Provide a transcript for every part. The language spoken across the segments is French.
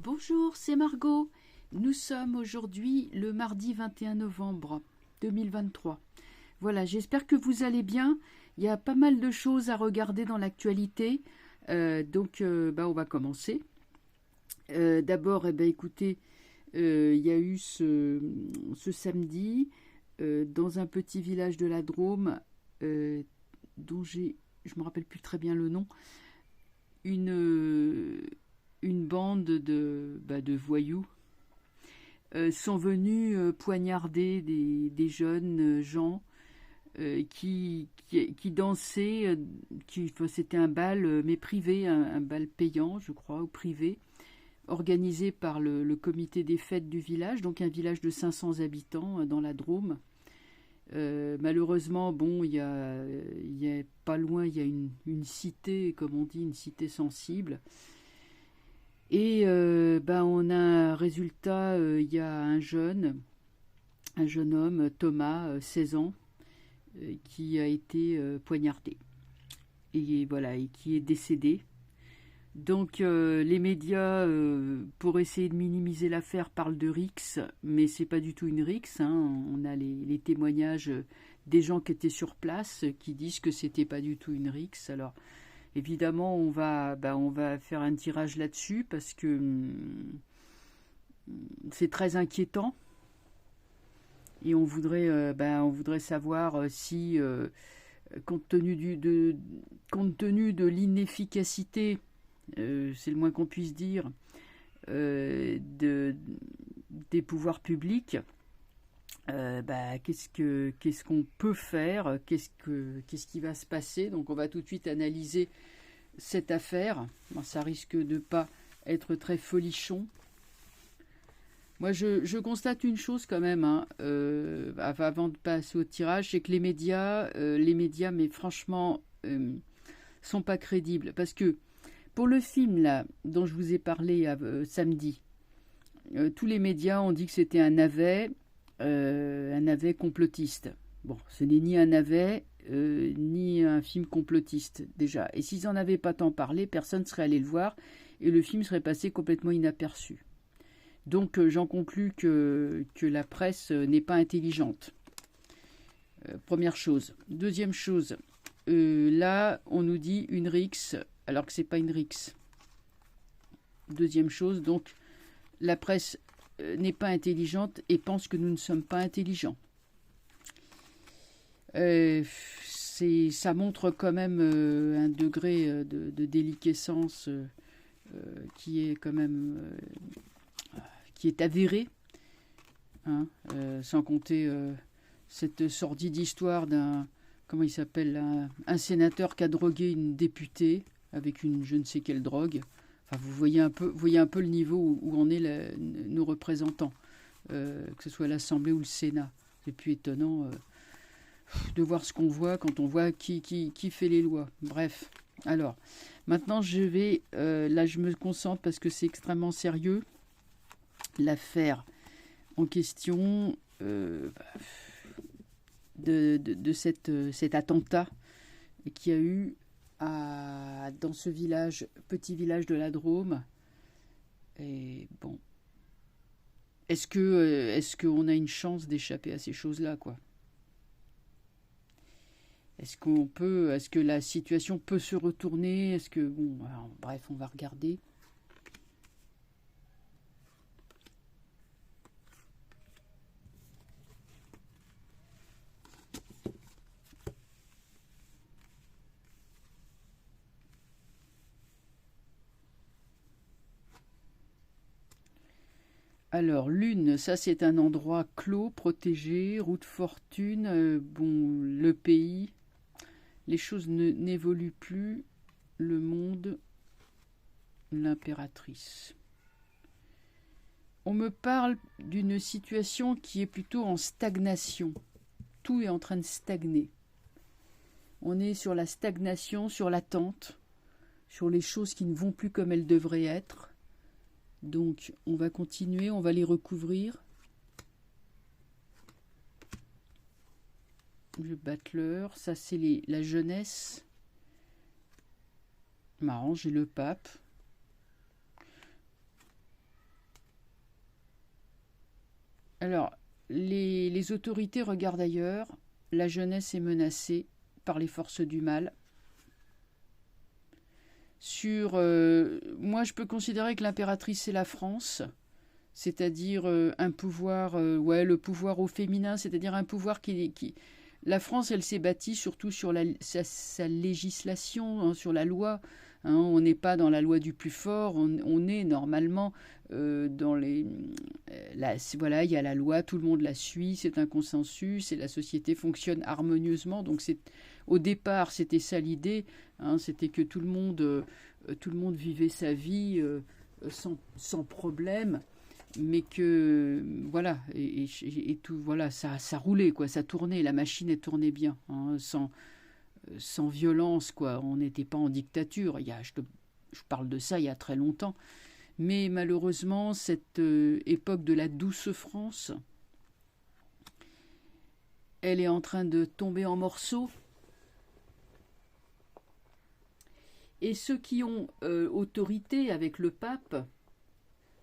Bonjour, c'est Margot. Nous sommes aujourd'hui le mardi 21 novembre 2023. Voilà, j'espère que vous allez bien. Il y a pas mal de choses à regarder dans l'actualité. Donc, on va commencer. D'abord, écoutez, il y a eu ce samedi, dans un petit village de la Drôme, dont je me rappelle plus très bien le nom, une bande de voyous sont venus poignarder des jeunes gens qui dansaient. C'était un bal, mais privé, un bal payant, je crois, ou privé, organisé par le comité des fêtes du village, donc un village de 500 habitants dans la Drôme. Malheureusement, il y a pas loin, il y a une cité, comme on dit, une cité sensible. Et on a un résultat, il y a un jeune homme, Thomas, 16 ans, qui a été poignardé. Et voilà, et qui est décédé. Donc les médias, pour essayer de minimiser l'affaire, parlent de rixe, mais c'est pas du tout une rixe. On a les témoignages des gens qui étaient sur place qui disent que c'était pas du tout une rixe. Alors évidemment, on va faire un tirage là-dessus parce que c'est très inquiétant et on voudrait savoir si, compte tenu de l'inefficacité, c'est le moins qu'on puisse dire, des pouvoirs publics, qu'est-ce qu'on peut faire, qu'est-ce qui va se passer. Donc on va tout de suite analyser cette affaire. Ça risque de pas être très folichon. Moi je constate une chose quand même, avant de passer au tirage, c'est que les médias, mais franchement, sont pas crédibles. Parce que pour le film là dont je vous ai parlé samedi, tous les médias ont dit que c'était un navet complotiste. Bon, ce n'est ni un navet, ni un film complotiste, déjà. Et s'ils n'en avaient pas tant parlé, personne ne serait allé le voir, et le film serait passé complètement inaperçu. Donc j'en conclus que la presse n'est pas intelligente. Première chose. Deuxième chose, là, on nous dit une rixe, alors que c'est pas une rixe. Deuxième chose, donc, la presse n'est pas intelligente et pense que nous ne sommes pas intelligents. Ça montre quand même un degré de déliquescence qui est quand même qui est avéré, sans compter cette sordide histoire d'un, comment il s'appelle, un sénateur qui a drogué une députée avec une je ne sais quelle drogue. Enfin, vous voyez un peu le niveau où en est nos représentants, que ce soit l'Assemblée ou le Sénat. C'est plus étonnant de voir ce qu'on voit quand on voit qui fait les lois. Bref, alors, maintenant je me concentre parce que c'est extrêmement sérieux. L'affaire en question de cet attentat qui a eu dans ce petit village de la Drôme. Et bon, est-ce qu'on a une chance d'échapper à ces choses-là, quoi? Est-ce que la situation peut se retourner? Bref, on va regarder. Alors, Lune, ça c'est un endroit clos, protégé, route fortune, le pays, les choses n'évoluent plus, le monde, l'impératrice. On me parle d'une situation qui est plutôt en stagnation. Tout est en train de stagner. On est sur la stagnation, sur l'attente, sur les choses qui ne vont plus comme elles devraient être. Donc, on va continuer, on va les recouvrir. Le battleur, ça c'est la jeunesse. Marrant, j'ai le pape. Alors, les autorités regardent ailleurs. La jeunesse est menacée par les forces du mal. Moi, je peux considérer que l'impératrice, c'est la France, c'est-à-dire un pouvoir, ouais, le pouvoir au féminin, c'est-à-dire un pouvoir qui... La France, elle s'est bâtie surtout sur sa législation, hein, sur la loi. Hein, on n'est pas dans la loi du plus fort, on est normalement dans les... voilà, il y a la loi, tout le monde la suit, c'est un consensus, et la société fonctionne harmonieusement. Donc au départ, c'était ça l'idée, hein, c'était que tout le monde vivait sa vie sans problème, mais que voilà, et tout, voilà, ça roulait, quoi, ça tournait, la machine elle tournait bien, hein, sans violence, quoi. On n'était pas en dictature. Je parle de ça il y a très longtemps. Mais malheureusement, cette époque de la douce France, elle est en train de tomber en morceaux. Et ceux qui ont autorité avec le pape,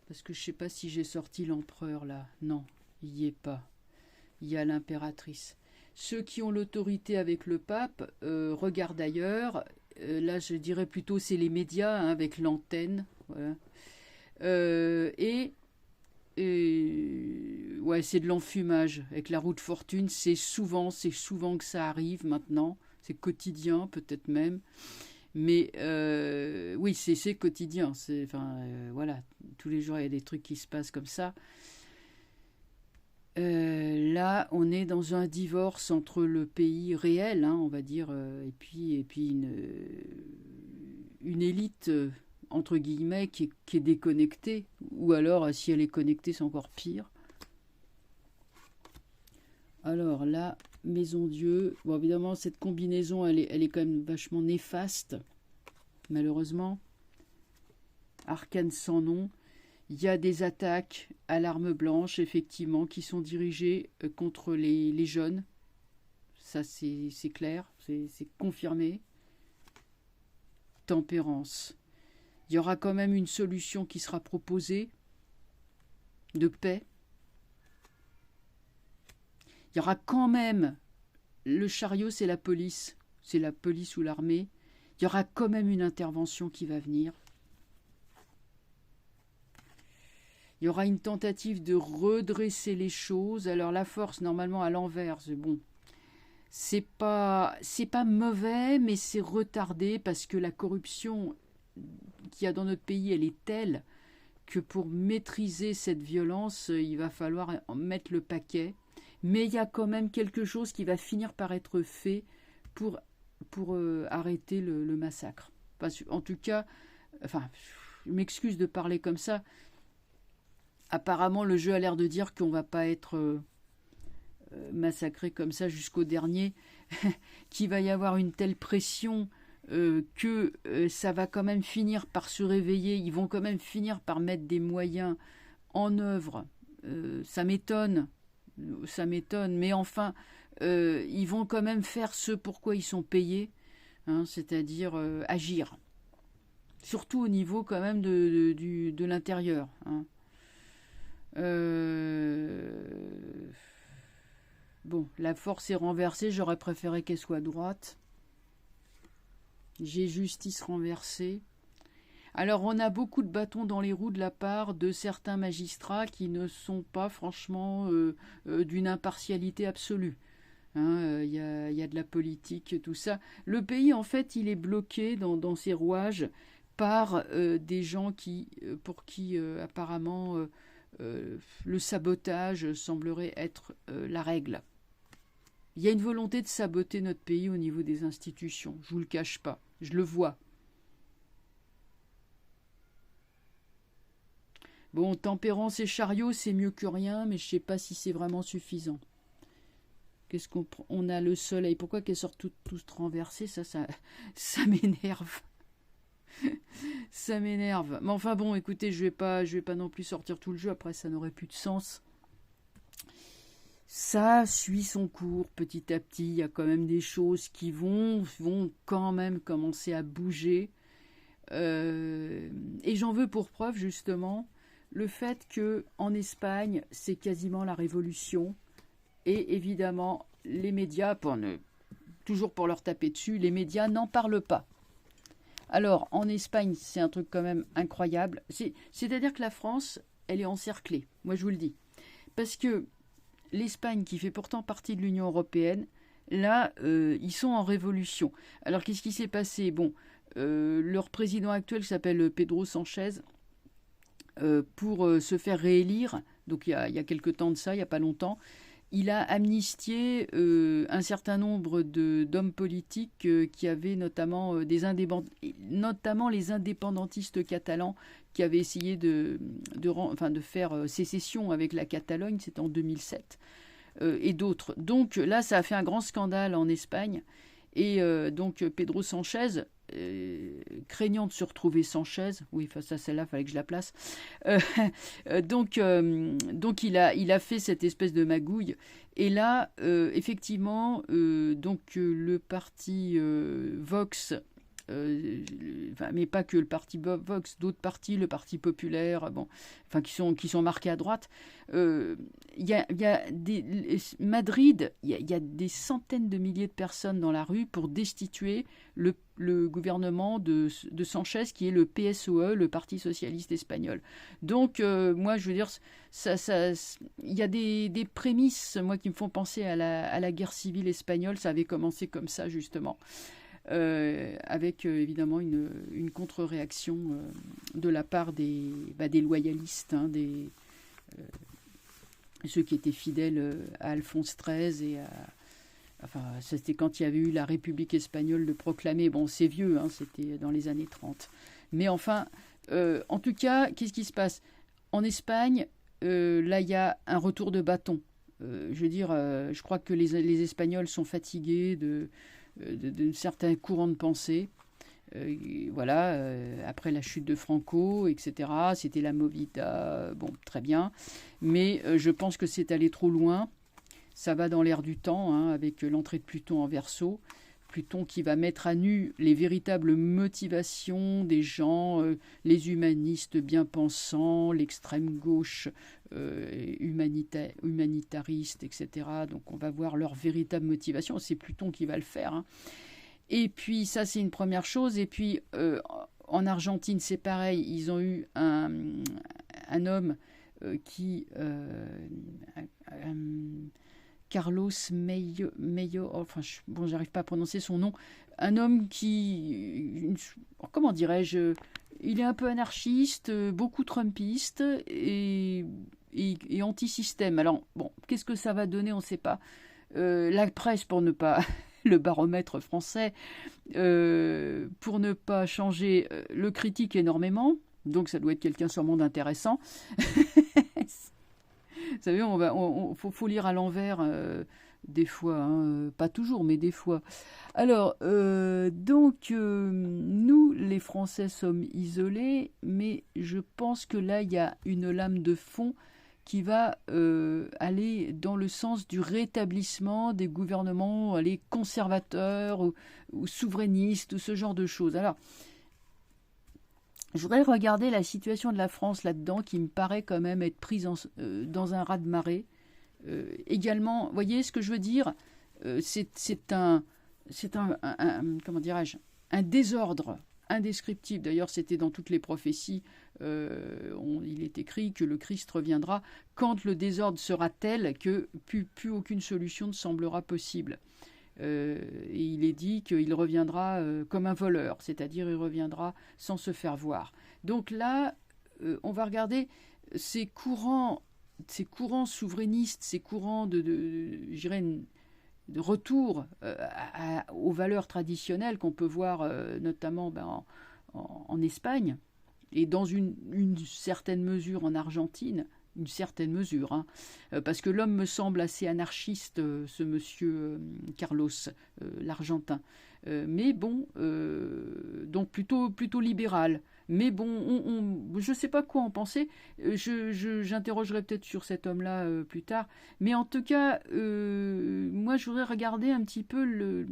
parce que je ne sais pas si j'ai sorti l'empereur là, non, il n'y est pas. Il y a l'impératrice. Ceux qui ont l'autorité avec le pape regardent ailleurs. Là, je dirais plutôt c'est les médias, hein, avec l'antenne. Voilà. Ouais, c'est de l'enfumage. Avec la roue de fortune, c'est souvent que ça arrive maintenant. C'est quotidien, peut-être même. Mais oui, c'est quotidien. Voilà, tous les jours, il y a des trucs qui se passent comme ça. Là, on est dans un divorce entre le pays réel, hein, on va dire, et puis une élite, entre guillemets, qui est déconnectée. Ou alors, si elle est connectée, c'est encore pire. Alors là, Maison Dieu. Bon, évidemment, cette combinaison, elle est quand même vachement néfaste, malheureusement. Arcane sans nom. Il y a des attaques à l'arme blanche, effectivement, qui sont dirigées contre les jeunes. Ça, c'est clair, c'est confirmé. Tempérance. Il y aura quand même une solution qui sera proposée de paix. Il y aura quand même, le chariot, c'est la police ou l'armée. Il y aura quand même une intervention qui va venir. Il y aura une tentative de redresser les choses. Alors la force, normalement, à l'envers, bon, c'est pas mauvais, mais c'est retardé parce que la corruption qu'il y a dans notre pays, elle est telle que pour maîtriser cette violence, il va falloir mettre le paquet. Mais il y a quand même quelque chose qui va finir par être fait pour arrêter le massacre. En tout cas, enfin, je m'excuse de parler comme ça. Apparemment, le jeu a l'air de dire qu'on ne va pas être massacré comme ça jusqu'au dernier, qu'il va y avoir une telle pression que ça va quand même finir par se réveiller. Ils vont quand même finir par mettre des moyens en œuvre. Ça m'étonne, mais enfin, ils vont quand même faire ce pourquoi ils sont payés, hein, c'est-à-dire agir. Surtout au niveau quand même de l'intérieur, hein. Bon, la force est renversée, j'aurais préféré qu'elle soit droite. J'ai justice renversée. Alors on a beaucoup de bâtons dans les roues de la part de certains magistrats qui ne sont pas franchement d'une impartialité absolue. Hein, y a de la politique, tout ça. Le pays, en fait, il est bloqué dans ses rouages par des gens pour qui apparemment le sabotage semblerait être la règle. Il y a une volonté de saboter notre pays au niveau des institutions. Je ne vous le cache pas. Je le vois. Bon, tempérance et chariot, c'est mieux que rien, mais je ne sais pas si c'est vraiment suffisant. Qu'est-ce qu'on a le soleil? Pourquoi qu'elles sortent toutes renversées? Ça m'énerve. Ça m'énerve. Mais enfin bon, écoutez, je vais pas non plus sortir tout le jeu. Après, ça n'aurait plus de sens. Ça suit son cours petit à petit. Il y a quand même des choses qui vont quand même commencer à bouger. Et j'en veux pour preuve, justement, le fait qu'en Espagne, c'est quasiment la révolution. Et évidemment, les médias, toujours pour leur taper dessus, les médias n'en parlent pas. Alors, en Espagne, c'est un truc quand même incroyable. C'est-à-dire que la France, elle est encerclée, moi je vous le dis. Parce que l'Espagne, qui fait pourtant partie de l'Union européenne, là, ils sont en révolution. Alors, qu'est-ce qui s'est passé? Bon, leur président actuel s'appelle Pedro Sánchez, pour se faire réélire, donc il y a quelque temps de ça, il n'y a pas longtemps, il a amnistié un certain nombre d'hommes politiques qui avaient notamment, notamment les indépendantistes catalans qui avaient essayé de faire sécession avec la Catalogne, c'était en 2007, et d'autres. Donc là, ça a fait un grand scandale en Espagne. Et donc Pedro Sánchez, craignant de se retrouver Sanchez, oui, ça celle-là, il fallait que je la place. Donc il a fait cette espèce de magouille. Et là, effectivement, le parti Vox, mais pas que le parti Vox, d'autres partis, le Parti populaire, qui sont marqués à droite. Madrid, il y a des centaines de milliers de personnes dans la rue pour destituer le gouvernement de Sanchez, qui est le PSOE, le Parti socialiste espagnol. Donc, moi, je veux dire, il y a des prémices, moi, qui me font penser à la guerre civile espagnole. Ça avait commencé comme ça, justement. Avec évidemment une contre-réaction de la part des loyalistes, ceux qui étaient fidèles à Alphonse XIII c'était quand il y avait eu la République espagnole de proclamer. Bon, c'est vieux, c'était dans les années 30. Mais enfin, en tout cas, qu'est-ce qui se passe? En Espagne, là, il y a un retour de bâton. Je veux dire, je crois que les Espagnols sont fatigués de certains courants de pensée. Après la chute de Franco, etc. C'était la Movida, bon, très bien. Mais je pense que c'est allé trop loin. Ça va dans l'air du temps, avec l'entrée de Pluton en Verseau. Pluton qui va mettre à nu les véritables motivations des gens, les humanistes bien-pensants, l'extrême gauche humanitariste, etc. Donc on va voir leur véritable motivation. C'est Pluton qui va le faire. Et puis ça, c'est une première chose. Et puis en Argentine, c'est pareil. Ils ont eu un homme qui... Carlos Meio, j'arrive pas à prononcer son nom, un homme qui, comment dirais-je, il est un peu anarchiste, beaucoup trumpiste et anti-système. Alors, bon, qu'est-ce que ça va donner, on ne sait pas. La presse, pour ne pas, le baromètre français, pour ne pas changer, le critique énormément, donc ça doit être quelqu'un sûrement d'intéressant. Vous savez, faut lire à l'envers des fois, pas toujours, mais des fois. Alors, nous, les Français, sommes isolés, mais je pense que là, il y a une lame de fond qui va aller dans le sens du rétablissement des gouvernements conservateurs ou souverainistes ou ce genre de choses. Alors, je voudrais regarder la situation de la France là-dedans, qui me paraît quand même être prise dans un raz-de-marée. Également, vous voyez ce que je veux dire? C'est un comment dirais-je, un désordre indescriptible. D'ailleurs, c'était dans toutes les prophéties. Il est écrit que le Christ reviendra quand le désordre sera tel que plus aucune solution ne semblera possible. Et il est dit qu'il reviendra comme un voleur, c'est-à-dire il reviendra sans se faire voir. Donc là, on va regarder ces courants souverainistes, ces courants de retour aux valeurs traditionnelles qu'on peut voir notamment en Espagne et dans une certaine mesure en Argentine. Une certaine mesure, parce que l'homme me semble assez anarchiste, ce monsieur Carlos, l'Argentin. Mais bon, donc plutôt libéral. Mais bon, je ne sais pas quoi en penser. J'interrogerai peut-être sur cet homme-là plus tard. Mais en tout cas, moi, je voudrais regarder un petit peu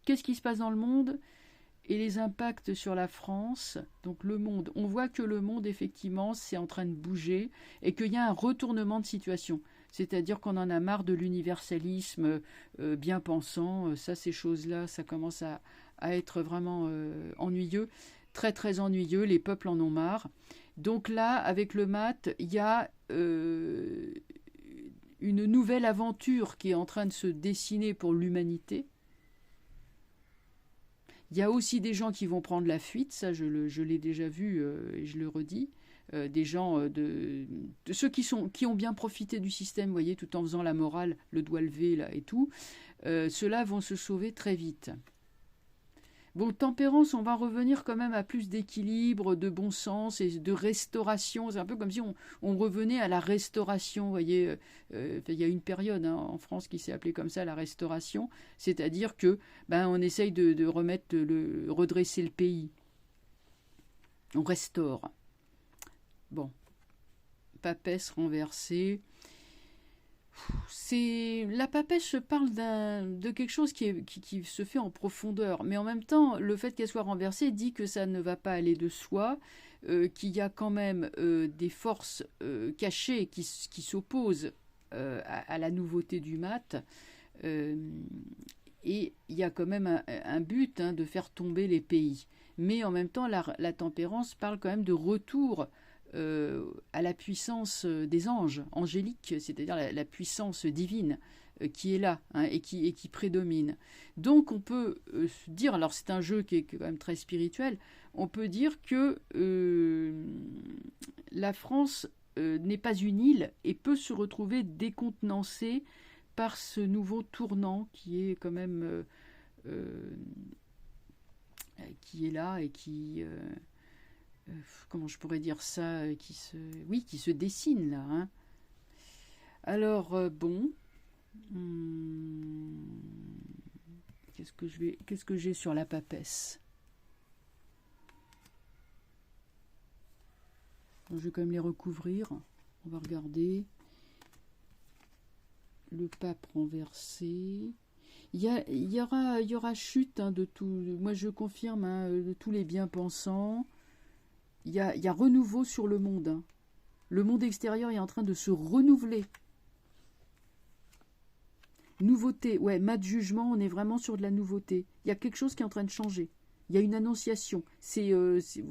qu'est-ce qui se passe dans le monde et les impacts sur la France. Donc le monde, on voit que le monde, effectivement, c'est en train de bouger et qu'il y a un retournement de situation. C'est-à-dire qu'on en a marre de l'universalisme bien pensant. Ça, ces choses-là, ça commence à être vraiment ennuyeux. Très, très ennuyeux. Les peuples en ont marre. Donc là, avec le mat, il y a une nouvelle aventure qui est en train de se dessiner pour l'humanité. Il y a aussi des gens qui vont prendre la fuite, ça je l'ai déjà vu et je le redis. Des gens, de ceux qui ont bien profité du système, vous voyez, tout en faisant la morale, le doigt levé là et tout, ceux-là vont se sauver très vite. Bon, tempérance, on va revenir quand même à plus d'équilibre, de bon sens et de restauration. C'est un peu comme si on revenait à la restauration. Vous voyez, il y a une période en France qui s'est appelée comme ça, la restauration. C'est-à-dire que on essaye de redresser le pays. On restaure. Bon, papesse renversée. La papesse parle de quelque chose qui se fait en profondeur, mais en même temps, le fait qu'elle soit renversée dit que ça ne va pas aller de soi, qu'il y a quand même des forces cachées qui s'opposent à la nouveauté du mat, et il y a quand même un but de faire tomber les pays. Mais en même temps, la tempérance parle quand même de retour à la puissance des anges angéliques, c'est-à-dire la puissance divine qui est là et qui prédomine. Donc on peut dire, alors c'est un jeu qui est quand même très spirituel, on peut dire que la France n'est pas une île et peut se retrouver décontenancée par ce nouveau tournant qui est quand même qui est là et qui comment je pourrais dire ça, qui se dessine là. Alors bon, qu'est-ce que j'ai sur la papesse? Je vais quand même les recouvrir. On va regarder le pape renversé. Il y aura chute de tout. Moi je confirme de tous les bien-pensants. Il y a renouveau sur le monde. Le monde extérieur est en train de se renouveler. Nouveauté, ouais, mat de jugement, on est vraiment sur de la nouveauté. Il y a quelque chose qui est en train de changer. Il y a une annonciation.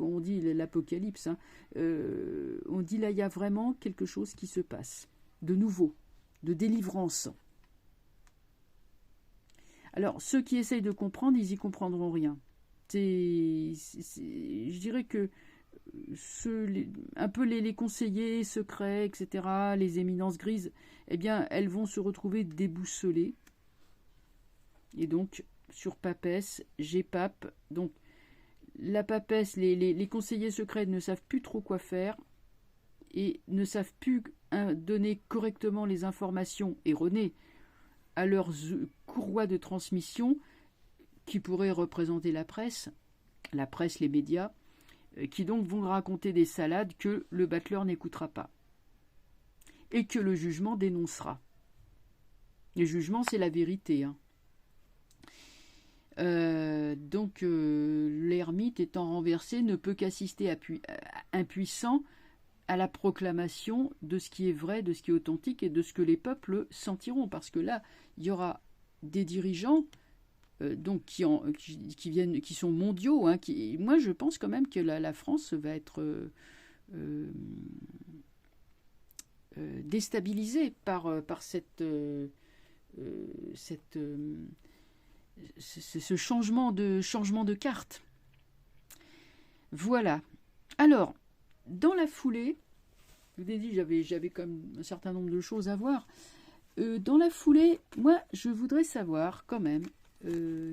On dit l'apocalypse. On dit là, il y a vraiment quelque chose qui se passe. De nouveau, de délivrance. Alors, ceux qui essayent de comprendre, ils y comprendront rien. Je dirais que un peu les conseillers secrets, etc., les éminences grises, eh bien, elles vont se retrouver déboussolées. Et donc, sur papesse, j'ai pape. Donc, la papesse, les conseillers secrets ne savent plus trop quoi faire et ne savent plus donner correctement les informations erronées à leurs courroies de transmission qui pourraient représenter la presse, les médias, qui donc vont raconter des salades que le battleur n'écoutera pas et que le jugement dénoncera. Le jugement, c'est la vérité. Donc, l'ermite étant renversé ne peut qu'assister impuissant à la proclamation de ce qui est vrai, de ce qui est authentique et de ce que les peuples sentiront. Parce que là, il y aura des dirigeants donc qui sont mondiaux. Moi, je pense quand même que la France va être déstabilisée par ce changement de carte. Voilà. Alors, dans la foulée, je vous ai dit, j'avais quand même un certain nombre de choses à voir. Dans la foulée, moi, je voudrais savoir quand même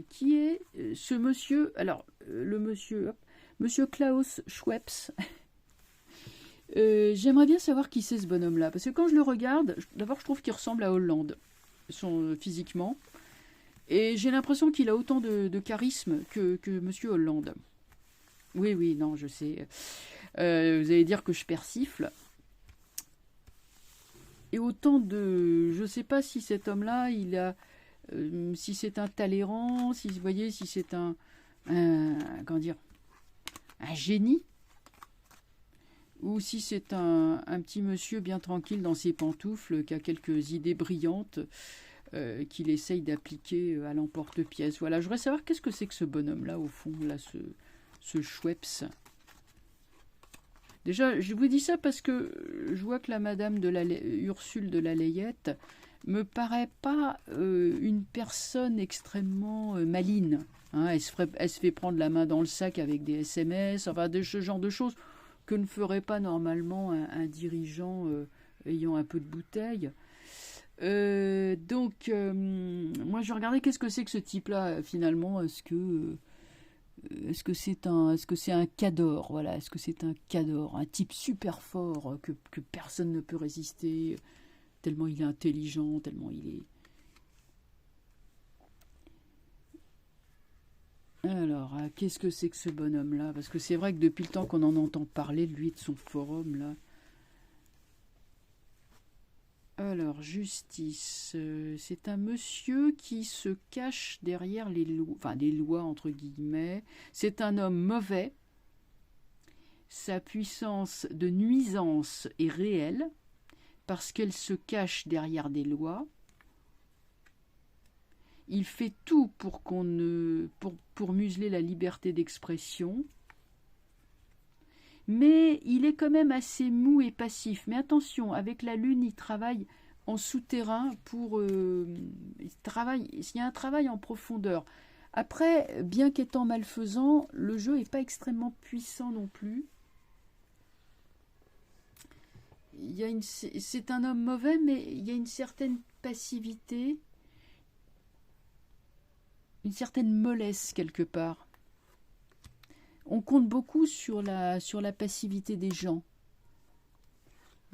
qui est ce monsieur. Alors, monsieur Klaus Schweppes. J'aimerais bien savoir qui c'est ce bonhomme-là, parce que quand je le regarde, d'abord, je trouve qu'il ressemble à Hollande, physiquement, et j'ai l'impression qu'il a autant de charisme que monsieur Hollande. Oui, non, je sais. Vous allez dire que je persifle. Et autant de... Je ne sais pas si cet homme-là, il a... si c'est un Talleyrand, si vous voyez, si c'est un comment dire, un génie, ou si c'est un petit monsieur bien tranquille dans ses pantoufles qui a quelques idées brillantes qu'il essaye d'appliquer à l'emporte-pièce. Voilà, je voudrais savoir qu'est-ce que c'est que ce bonhomme-là, au fond, là, ce Schweppes. Déjà, je vous dis ça parce que je vois que la madame de Ursule de la Layette me paraît pas une personne extrêmement maligne. Hein, elle se fait prendre la main dans le sac avec des SMS, enfin ce genre de choses que ne ferait pas normalement un dirigeant ayant un peu de bouteille. Moi je regardais qu'est-ce que c'est que ce type-là finalement. Est-ce que c'est un cador, voilà, est-ce que c'est un cador, un type super fort que personne ne peut résister, tellement il est intelligent, tellement il est. Alors, qu'est-ce que c'est que ce bonhomme-là? Parce que c'est vrai que depuis le temps qu'on en entend parler, de lui et de son forum, là. Alors, justice, c'est un monsieur qui se cache derrière les lois, enfin les lois entre guillemets. C'est un homme mauvais. Sa puissance de nuisance est réelle parce qu'elle se cache derrière des lois. Il fait tout pour pour museler la liberté d'expression. Mais il est quand même assez mou et passif. Mais attention, avec la Lune, il travaille en souterrain pour... il y a un travail en profondeur. Après, bien qu'étant malfaisant, le jeu n'est pas extrêmement puissant non plus. C'est un homme mauvais, mais il y a une certaine passivité, une certaine mollesse quelque part. On compte beaucoup sur la passivité des gens,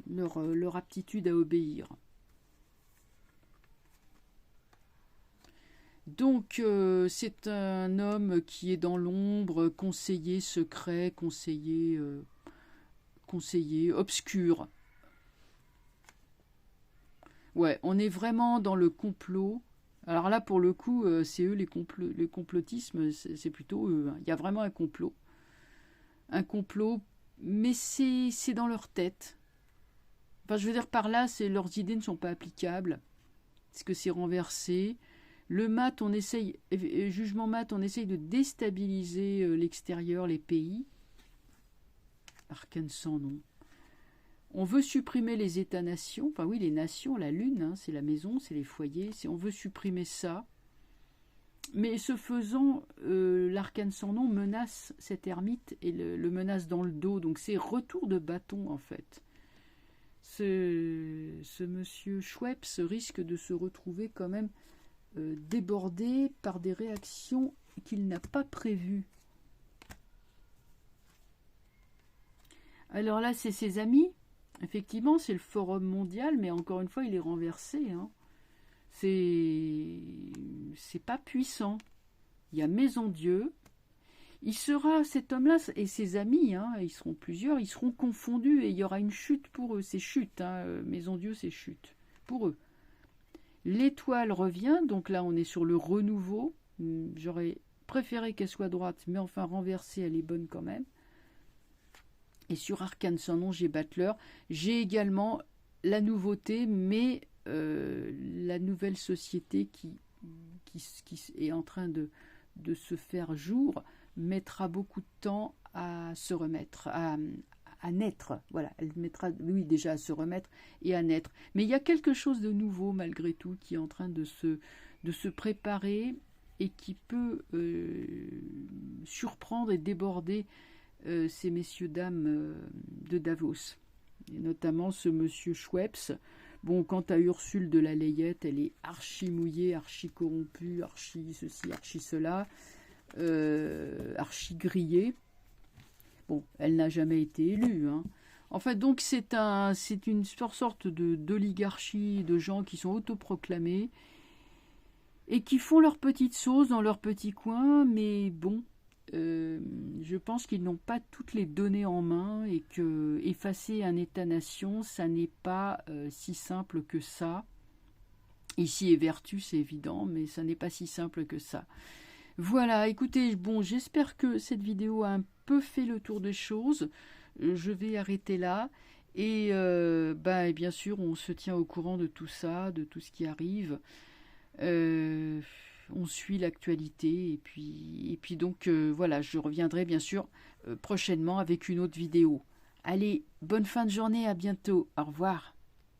leur aptitude à obéir. Donc, c'est un homme qui est dans l'ombre, conseiller secret, conseiller obscur. Ouais, on est vraiment dans le complot. Alors là, pour le coup, c'est eux le complotisme, c'est plutôt eux. Hein. Il y a vraiment un complot. Mais c'est dans leur tête. Enfin, je veux dire par là, leurs idées ne sont pas applicables. Parce que c'est renversé. Le mat, jugement mat, on essaye de déstabiliser l'extérieur, les pays. Arcane sans nom. On veut supprimer les États-nations. Enfin oui, les nations, la Lune, hein, c'est la maison, c'est les foyers. On veut supprimer ça. Mais ce faisant, l'arcane sans nom menace cet ermite et le menace dans le dos. Donc c'est retour de bâton en fait. Ce monsieur Schweppes risque de se retrouver quand même débordé par des réactions qu'il n'a pas prévues. Alors là, c'est ses amis. Effectivement, c'est le Forum mondial, mais encore une fois, il est renversé. Hein. C'est pas puissant. Il y a Maison Dieu. Cet homme-là et ses amis, hein, ils seront plusieurs, ils seront confondus et il y aura une chute pour eux. C'est chute, hein, Maison Dieu, c'est chute pour eux. L'étoile revient, donc là on est sur le renouveau. J'aurais préféré qu'elle soit droite, mais enfin renversée, elle est bonne quand même. Et sur Arcane sans nom, j'ai Battler. J'ai également la nouveauté, mais la nouvelle société qui est en train de se faire jour mettra beaucoup de temps à se remettre, à naître. Voilà, elle mettra, oui, déjà à se remettre et à naître. Mais il y a quelque chose de nouveau, malgré tout, qui est en train de se préparer et qui peut surprendre et déborder ces messieurs-dames de Davos. Et notamment ce monsieur Schweppes. Bon, quant à Ursule de la Layette, elle est archi mouillée, archi corrompue, archi ceci, archi cela, archi grillée. Bon, elle n'a jamais été élue. Hein. En fait, donc, c'est une sorte d'oligarchie de gens qui sont autoproclamés et qui font leur petite sauce dans leur petit coin, mais bon, je pense qu'ils n'ont pas toutes les données en main et que effacer un État-nation, ça n'est pas si simple que ça. Ici est vertu, c'est évident, mais ça n'est pas si simple que ça. Voilà, écoutez, bon, j'espère que cette vidéo a un peu fait le tour des choses. Je vais arrêter là. Et bah, et bien sûr, on se tient au courant de tout ça, de tout ce qui arrive. Euh, on suit l'actualité. Et puis donc, voilà, je reviendrai bien sûr prochainement avec une autre vidéo. Allez, bonne fin de journée, à bientôt. Au revoir.